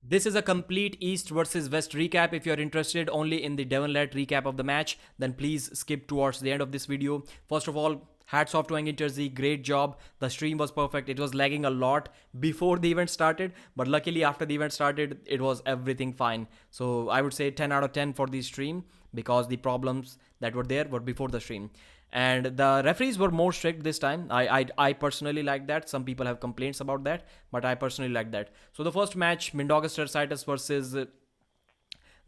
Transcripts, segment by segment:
This is a complete East versus West recap. If you're interested only in the Devon-led recap of the match, then please skip towards the end of this video. First of all, hats off to Angin Jersey. Great job. The stream was perfect. It was lagging a lot before the event started, but luckily after the event started, it was everything fine. So I would say 10 out of 10 for the stream because the problems that were there were before the stream. And the referees were more strict this time. I personally like that. Some people have complaints about that, but I personally like that. So the first match, Mindaugas Tersitis versus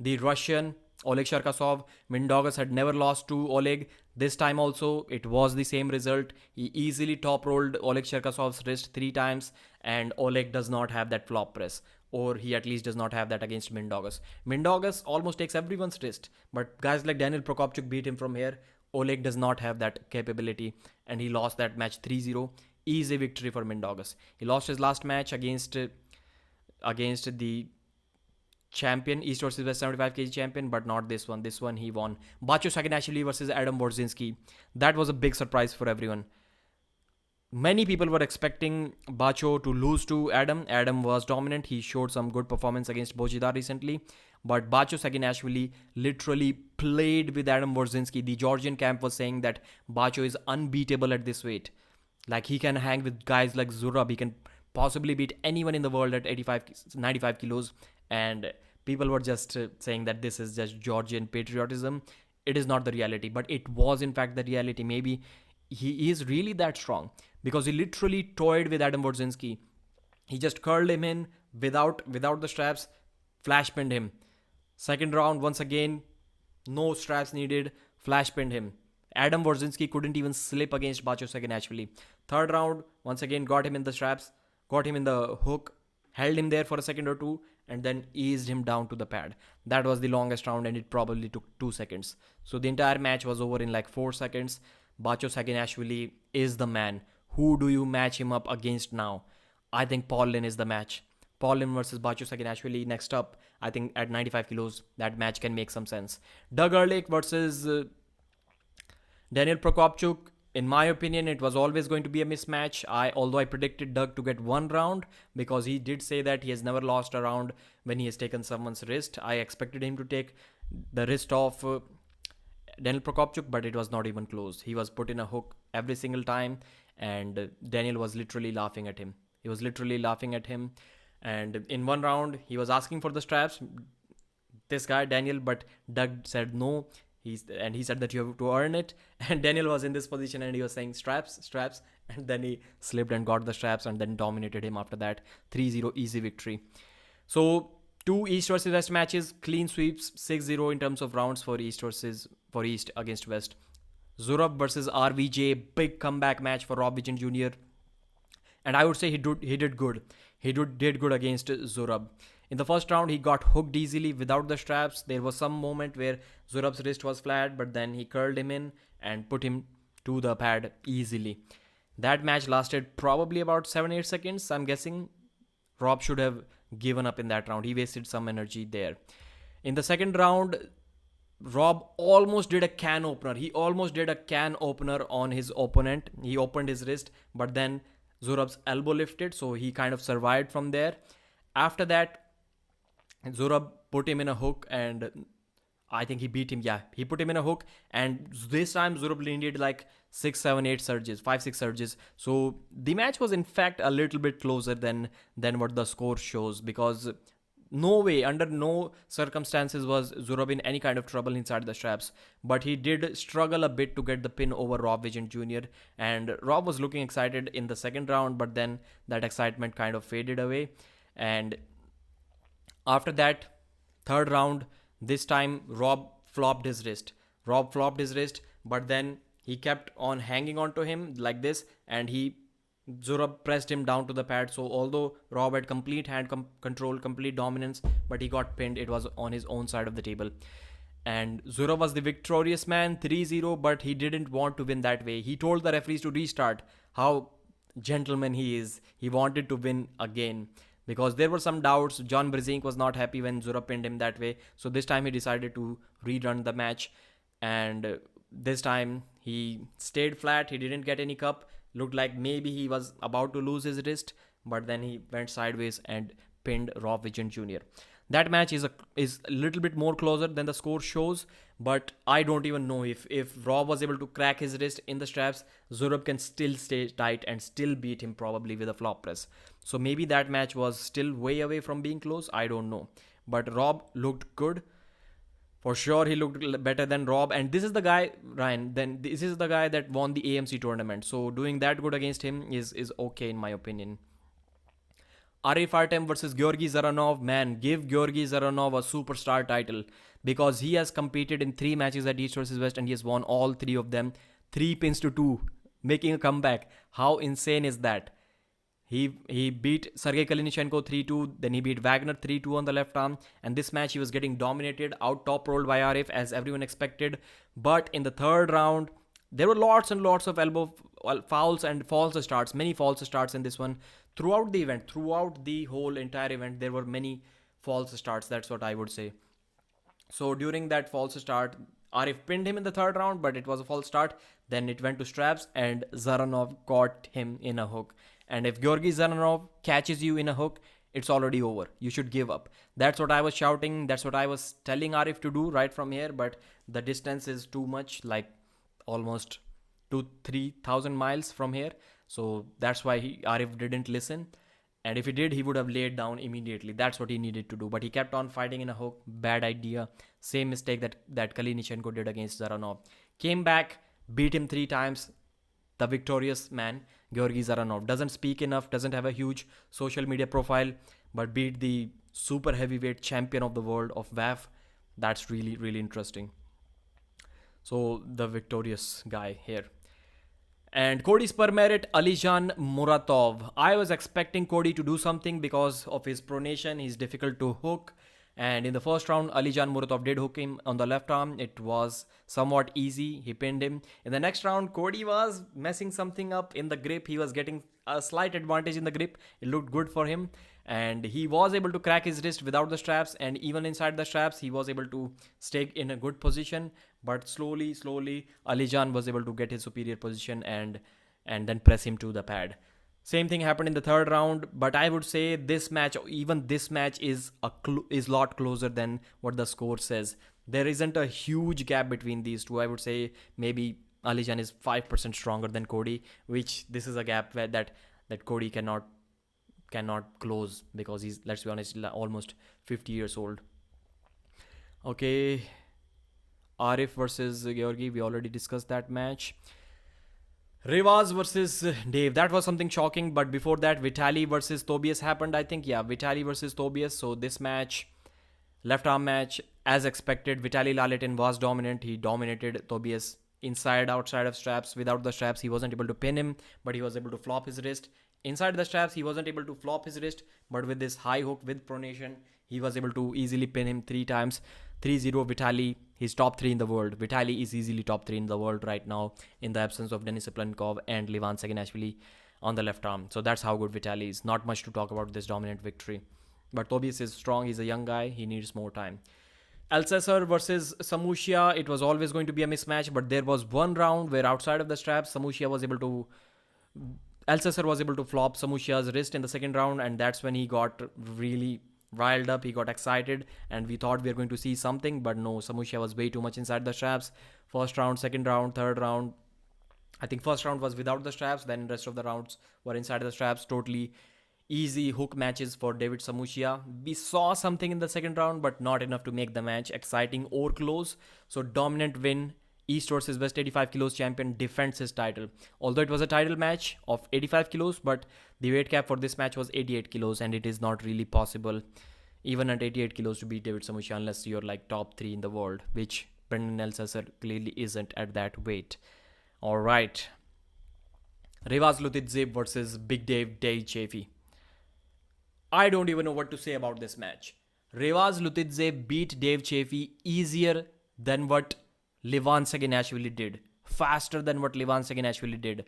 the Russian Oleg Sharkasov. Mindaugas had never lost to Oleg. This time also, it was the same result. He easily top rolled Oleg Sharkasov's wrist 3 times, and Oleg does not have that flop press, or he at least does not have that against Mindaugas. Mindaugas almost takes everyone's wrist, but guys like Daniel Prokopchuk beat him from here. Oleg does not have that capability, and he lost that match 3-0. Easy victory for Mindaugas. He lost his last match against the champion, East versus West 75 kg champion, but not this one. This one he won. Bacho Saganashvili versus Adam Wodzinski. That was a big surprise for everyone. Many people were expecting Bacho to lose to Adam. Adam was dominant. He showed some good performance against Bojida recently. But Bacho Saginashvili literally played with Adam Wodzinski. The Georgian camp was saying that Bacho is unbeatable at this weight. Like, he can hang with guys like Zurab. He can possibly beat anyone in the world at 85, 95 kilos. And people were just saying that this is just Georgian patriotism. It is not the reality. But it was, in fact, the reality. Maybe he is really that strong because he literally toyed with Adam Wodzinski. He just curled him in without the straps, flash pinned him. Second round, once again, no straps needed, flash pinned him. Adam Wodzinski couldn't even slip against Bacho Saganashvili. Third round, once again, got him in the straps, got him in the hook, held him there for a second or two, and then eased him down to the pad. That was the longest round, and it probably took 2 seconds. So the entire match was over in like 4 seconds. Bacho Saganashvili is the man. Who do you match him up against now? I think Paul Lin is the match. Paul Lin versus Bacho Saganashvili next up. I think at 95 kilos, that match can make some sense. Doug Erlich versus Daniel Prokopchuk. In my opinion, it was always going to be a mismatch. Although I predicted Doug to get 1 round because he did say that he has never lost a round when he has taken someone's wrist. I expected him to take the wrist off Daniel Prokopchuk, but it was not even close. He was put in a hook every single time, and Daniel was literally laughing at him. He was literally laughing at him. And in 1 round, he was asking for the straps, this guy, Daniel, but Doug said no. He said that you have to earn it. And Daniel was in this position and he was saying straps, straps. And then he slipped and got the straps and then dominated him after that. 3-0 easy victory. So 2 East versus West matches, clean sweeps, 6-0 in terms of rounds for East against West. Zurab versus RVJ, big comeback match for Rob Vision Jr. And I would say he did good. He did good against Zurab. In the first round, he got hooked easily without the straps. There was some moment where Zurab's wrist was flat, but then he curled him in and put him to the pad easily. That match lasted probably about 7-8 seconds. I'm guessing Rob should have given up in that round. He wasted some energy there. In the second round, Rob almost did a can opener. He almost did a can opener on his opponent. He opened his wrist, but then Zurab's elbow lifted, so he kind of survived from there. After that, Zurab put him in a hook, and I think he beat him. Yeah, he put him in a hook, and this time Zurab needed like 6, 7, 8 surges, 5, 6 surges. So the match was in fact a little bit closer than what the score shows, because no way, under no circumstances was Zurab in any kind of trouble inside the straps. But he did struggle a bit to get the pin over Rob Vision Jr. And Rob was looking excited in the second round, but then that excitement kind of faded away. And after that, third round, this time Rob flopped his wrist. But then he kept on hanging on to him like this, and Zurab pressed him down to the pad. So although Rob had complete hand control, complete dominance, but he got pinned. It was on his own side of the table. And Zurab was the victorious man, 3-0, but he didn't want to win that way. He told the referees to restart. How gentleman he is. He wanted to win again, because there were some doubts. John Brzezinski was not happy when Zurab pinned him that way. So this time he decided to rerun the match. And this time he stayed flat. He didn't get any cup. Looked like maybe he was about to lose his wrist, but then he went sideways and pinned Rob Vigent Jr. That match is a little bit more closer than the score shows, but I don't even know if Rob was able to crack his wrist in the straps, Zurab can still stay tight and still beat him probably with a flop press. So maybe that match was still way away from being close. I don't know, but Rob looked good. For sure, he looked better than Rob. And this is the guy, Ryan. Then this is the guy that won the AMC tournament. So doing that good against him is okay in my opinion. Arif Artem versus Georgi Zaranov. Man, give Georgi Zaranov a superstar title because he has competed in 3 matches at East versus West and he has won all 3 of them. 3 pins to 2, making a comeback. How insane is that? He beat Sergey Kalinichenko 3-2, then he beat Wagner 3-2 on the left arm, and this match he was getting dominated, out top rolled by Arif as everyone expected. But in the third round, there were lots and lots of elbow fouls and false starts, many false starts in this one. Throughout the event, throughout the whole entire event, there were many false starts, that's what I would say. So during that false start, Arif pinned him in the third round, but it was a false start. Then it went to straps, and Zaranov caught him in a hook. And if Georgi Zaranov catches you in a hook, it's already over. You should give up. That's what I was shouting. That's what I was telling Arif to do right from here. But the distance is too much, like almost 2-3,000 miles from here. So that's why Arif didn't listen. And if he did, he would have laid down immediately. That's what he needed to do. But he kept on fighting in a hook. Bad idea. Same mistake that Kalinichenko did against Zaranov. Came back, beat him 3 times. The victorious man, Georgi Zaranov, doesn't speak enough, doesn't have a huge social media profile, but beat the super heavyweight champion of the world of WAF. That's really, really interesting. So the victorious guy here. And Cody's per merit, Alijan Muratov. I was expecting Cody to do something because of his pronation. He's difficult to hook. And in the first round, Alijan Muratov did hook him on the left arm. It was somewhat easy. He pinned him. In the next round, Cody was messing something up in the grip. He was getting a slight advantage in the grip. It looked good for him. And he was able to crack his wrist without the straps. And even inside the straps, he was able to stay in a good position. But slowly, Alijan was able to get his superior position and then press him to the pad. Same thing happened in the third round, but I would say this match, even this match, is a lot closer than what the score says. There isn't a huge gap between these two. I would say maybe Alijan is 5% stronger than Cody, which this is a gap that Cody cannot close because he's, let's be honest, almost 50 years old. Okay, Arif versus Georgi, we already discussed that match. Rivas versus Dave, that was something shocking. But before that, Vitaly versus Tobias happened, I think. Yeah, Vitaly versus Tobias. So this match, left arm match, as expected, Vitaly Laletin was dominant. He dominated Tobias inside, outside of straps. Without the straps, he wasn't able to pin him, but he was able to flop his wrist. Inside the straps, he wasn't able to flop his wrist, but with this high hook with pronation, he was able to easily pin him 3 times. 3-0 Vitaly. He's top 3 in the world. Vitaly is easily top 3 in the world right now in the absence of Denis Seplenkov and Livan Saginashvili on the left arm. So that's how good Vitaly is. Not much to talk about this dominant victory. But Tobias is strong. He's a young guy. He needs more time. Alcesar versus Samushia. It was always going to be a mismatch, but there was one round where outside of the straps, Alcesar was able to flop Samushia's wrist in the second round, and that's when he got really riled up. He got excited and we thought we were going to see something, but no, Samushia was way too much inside the straps. First round, second round, third round, I think first round was without the straps, then rest of the rounds were inside the straps. Totally easy hook matches for David Samushia. We saw something in the second round, but not enough to make the match exciting or close. So dominant win. East versus West 85 kilos champion defends his title. Although it was a title match of 85 kilos, but the weight cap for this match was 88 kilos, and it is not really possible even at 88 kilos to beat David Samushia unless you're like top 3 in the world, which Brendan Alcesar clearly isn't at that weight. Alright. Rivas Lutidzev versus Big Dave Chafee. I don't even know what to say about this match. Rivas Lutidzev beat Dave Chafee easier than what Livan Saginashvili did. Faster than what Livan Saginashvili did.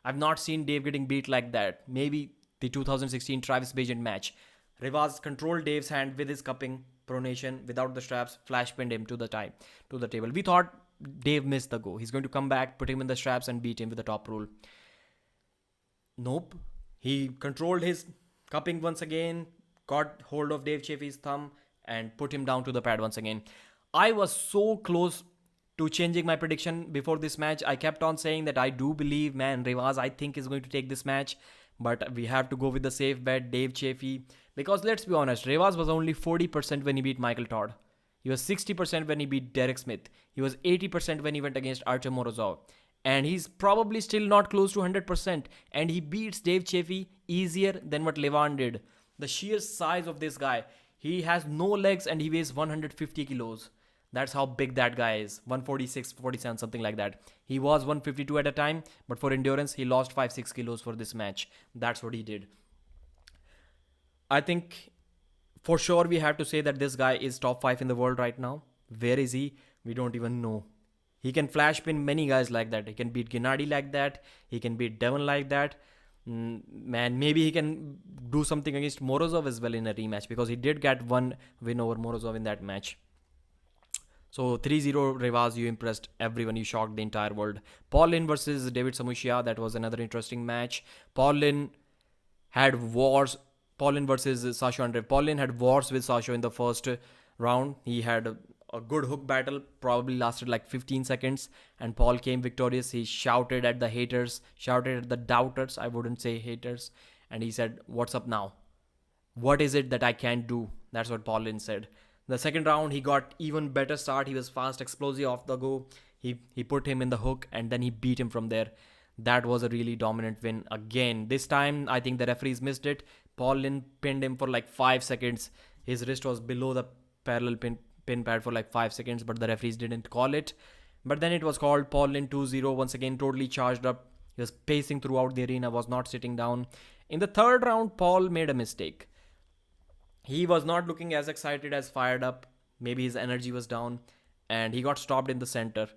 I've not seen Dave getting beat like that. Maybe the 2016 Travis Bagent match. Rivas controlled Dave's hand with his cupping, pronation, without the straps, flash pinned him to the table. We thought Dave missed the go. He's going to come back, put him in the straps and beat him with the top rule. Nope. He controlled his cupping once again, got hold of Dave Chaffee's thumb and put him down to the pad once again. I was so close to changing my prediction before this match. I kept on saying that I do believe, man, Rivas, I think, is going to take this match. But we have to go with the safe bet, Dave Chaffee. Because let's be honest, Rivas was only 40% when he beat Michael Todd. He was 60% when he beat Derek Smith. He was 80% when he went against Artem Morozov. And he's probably still not close to 100%. And he beats Dave Chaffee easier than what Levan did. The sheer size of this guy. He has no legs and he weighs 150 kilos. That's how big that guy is. 146, 47, something like that. He was 152 at a time, but for endurance, he lost 5-6 kilos for this match. That's what he did. I think for sure we have to say that this guy is top 5 in the world right now. Where is he? We don't even know. He can flash pin many guys like that. He can beat Genadi like that. He can beat Devon like that. Man, maybe he can do something against Morozov as well in a rematch, because he did get one win over Morozov in that match. So 3-0 Rivas, you impressed everyone. You shocked the entire world. Paul Lin versus David Samushia. That was another interesting match. Paul Lin had wars. Paul Lin versus Sasha Andreev. Paul Lin had wars with Sasha in the first round. He had a good hook battle, probably lasted like 15 seconds, and Paul came victorious. He shouted at the haters, shouted at the doubters. I wouldn't say haters. And he said, "What's up now? What is it that I can't do?" That's what Paul Lin said. The second round, he got even better start. He was fast, explosive off the go. He put him in the hook and then he beat him from there. That was a really dominant win again. This time, I think the referees missed it. Paul Lin pinned him for like 5 seconds. His wrist was below the parallel pin pad for like 5 seconds, but the referees didn't call it. But then it was called. Paul Lin 2-0, once again, totally charged up. He was pacing throughout the arena, was not sitting down. In the third round, Paul made a mistake. He was not looking as excited, as fired up. Maybe his energy was down, and he got stopped in the center.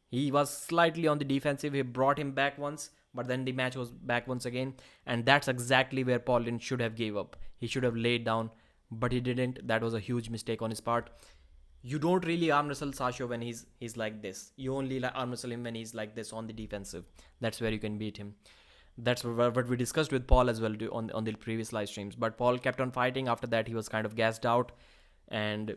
He was slightly on the defensive. He brought him back once, but then the match was back once again. And that's exactly where Paul Lin should have gave up. He should have laid down, but he didn't. That was a huge mistake on his part. You don't really arm wrestle Sasha when he's like this. You only arm wrestle him when he's like this on the defensive. That's where you can beat him. That's what we discussed with Paul as well on the previous live streams. But Paul kept on fighting. After that, he was kind of gassed out. And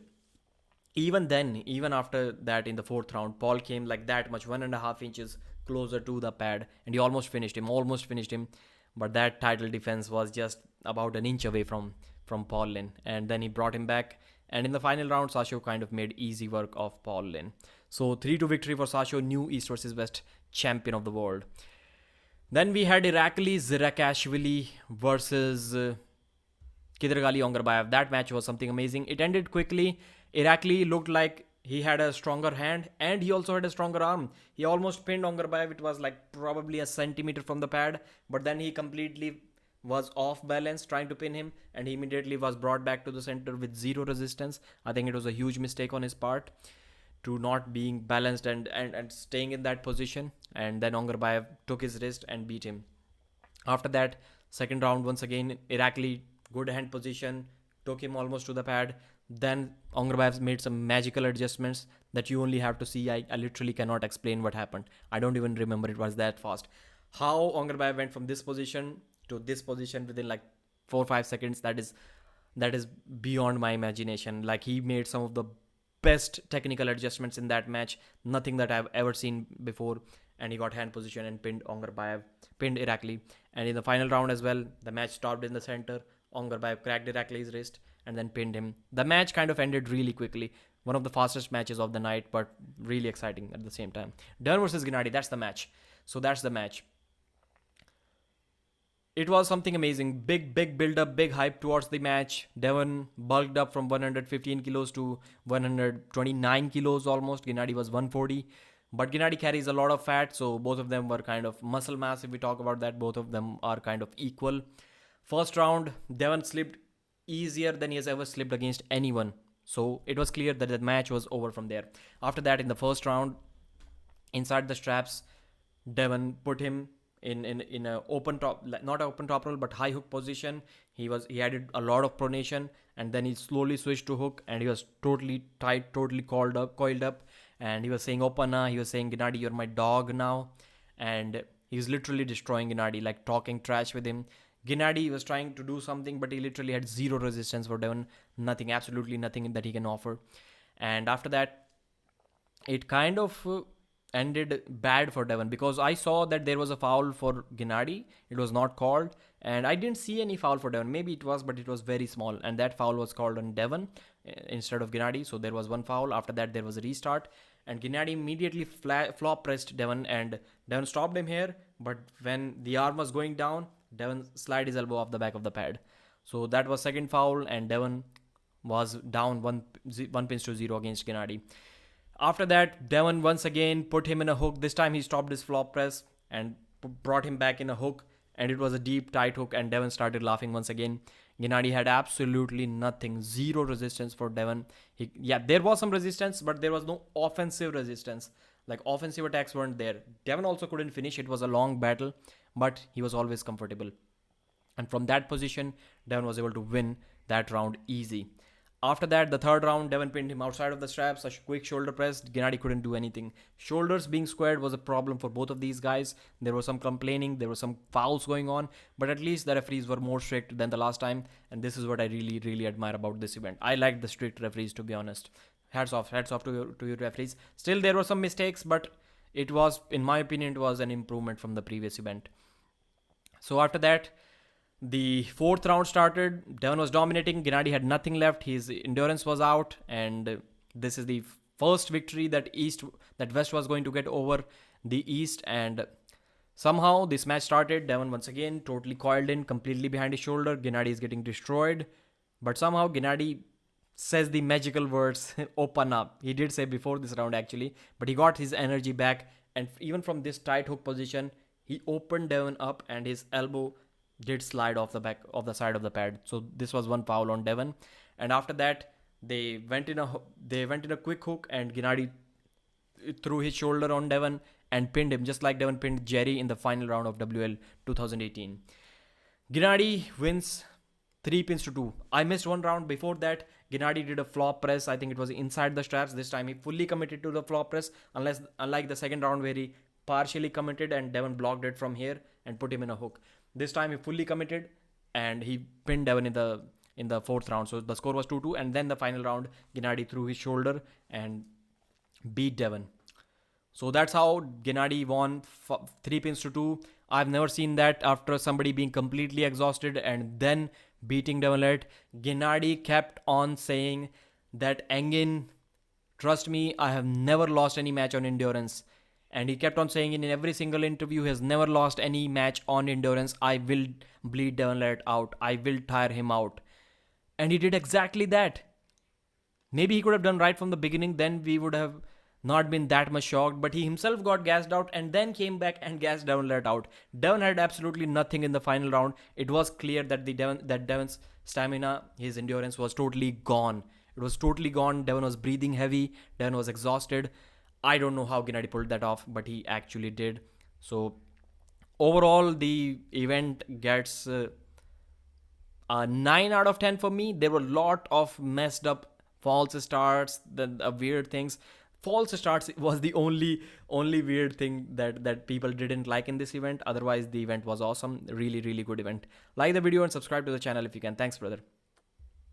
even then, even after that, in the fourth round, Paul came like that much, 1.5 inches closer to the pad. And he almost finished him. But that title defense was just about an inch away from Paul Lin. And then he brought him back. And in the final round, Sasha kind of made easy work of Paul Lin. So 3-2 victory for Sasha, new East versus West champion of the world. Then we had Irakli Zirakashvili versus Kidragali Ongarbayev. That match was something amazing. It ended quickly. Irakli looked like he had a stronger hand and he also had a stronger arm. He almost pinned Ongarbayev. It was like probably a centimeter from the pad. But then he completely was off balance trying to pin him, and he immediately was brought back to the center with zero resistance. I think it was a huge mistake on his part to not being balanced and staying in that position. And then Ongarbayev took his wrist and beat him. After that, second round, once again, Irakli, good hand position, took him almost to the pad. Then Ongarbayev made some magical adjustments that you only have to see. I literally cannot explain what happened. I don't even remember, it was that fast. How Ongarbayev went from this position to this position within like 4-5 seconds, that is beyond my imagination. Like, he made some of the best technical adjustments in that match, nothing that I've ever seen before. And he got hand position and pinned Irakli. And in the final round as well, the match stopped in the center. Ongarbayev cracked Irakli's wrist and then pinned him. The match kind of ended really quickly. One of the fastest matches of the night, but really exciting at the same time. Devon versus Genadi, that's the match. So that's the match. It was something amazing. Big build-up, big hype towards the match. Devon bulked up from 115 kilos to 129 kilos almost. Genadi was 140. But Genadi carries a lot of fat, so both of them were kind of muscle mass. If we talk about that, both of them are kind of equal. First round, Devon slipped easier than he has ever slipped against anyone. So it was clear that the match was over from there. After that, in the first round, inside the straps, Devon put him in a open top, not open top roll, but high hook position. He added a lot of pronation, and then he slowly switched to hook, and he was totally tight, totally coiled up, and he was saying Opana, he was saying, Genadi, you're my dog now. And he was literally destroying Genadi, like talking trash with him. Genadi was trying to do something, but he literally had zero resistance for Devon. Nothing, absolutely nothing that he can offer. And after that, it kind of ended bad for Devon, because I saw that there was a foul for Genadi. It was not called, and I didn't see any foul for Devon. Maybe it was, but it was very small, and that foul was called on Devon instead of Genadi. So there was one foul. After that, there was a restart, and Genadi immediately flop pressed Devon, and Devon stopped him here. But when the arm was going down, Devon slid his elbow off the back of the pad. So that was second foul, and Devon was down one pins to zero against Genadi. After that, Devon once again put him in a hook. This time he stopped his flop press and brought him back in a hook. And it was a deep, tight hook. And Devon started laughing once again. Genadi had absolutely nothing. Zero resistance for Devon. There was some resistance, but there was no offensive resistance. Like, offensive attacks weren't there. Devon also couldn't finish. It was a long battle, but he was always comfortable. And from that position, Devon was able to win that round easy. After that, the third round, Devon pinned him outside of the straps, a quick shoulder press. Genadi couldn't do anything. Shoulders being squared was a problem for both of these guys. There was some complaining, there were some fouls going on, but at least the referees were more strict than the last time. And this is what I really, really admire about this event. I liked the strict referees, to be honest. Hats off to your referees. Still, there were some mistakes, but it was, in my opinion, it was an improvement from the previous event. So after that, the fourth round started. Devon was dominating. Genadi had nothing left. His endurance was out, and this is the first victory that West was going to get over the East. And somehow this match started. Devon once again totally coiled in, completely behind his shoulder. Genadi is getting destroyed, but somehow Genadi says the magical words, "Open up." He did say before this round actually, but he got his energy back, and even from this tight hook position, he opened Devon up, and his elbow did slide off the back of the side of the pad. So this was one foul on Devon. And after that, they went in a quick hook, and Genadi threw his shoulder on Devon and pinned him, just like Devon pinned Jerry in the final round of WL 2018. Genadi wins 3 pins to 2. I missed one round before that. Genadi did a flop press. I think it was inside the straps. This time he fully committed to the flop press, unlike the second round where he partially committed and Devon blocked it from here and put him in a hook. This time he fully committed, and he pinned Devon in the fourth round. So the score was 2-2, and then the final round, Genadi threw his shoulder and beat Devon. So that's how Genadi won 3 pins to 2. I've never seen that after somebody being completely exhausted and then beating Devon. Genadi kept on saying that, "Engin, trust me, I have never lost any match on endurance." And he kept on saying in every single interview, he has never lost any match on endurance. "I will bleed Devon out. I will tire him out." And he did exactly that. Maybe he could have done right from the beginning. Then we would have not been that much shocked. But he himself got gassed out and then came back and gassed Devon out. Devon had absolutely nothing in the final round. It was clear that Devon's stamina, his endurance was totally gone. It was totally gone. Devon was breathing heavy. Devon was exhausted. I don't know how Genadi pulled that off, but he actually did. So overall, the event gets a 9 out of 10 for me. There were a lot of messed up false starts, the weird things. False starts was the only weird thing that people didn't like in this event. Otherwise, the event was awesome. Really, really good event. Like the video and subscribe to the channel if you can. Thanks, brother.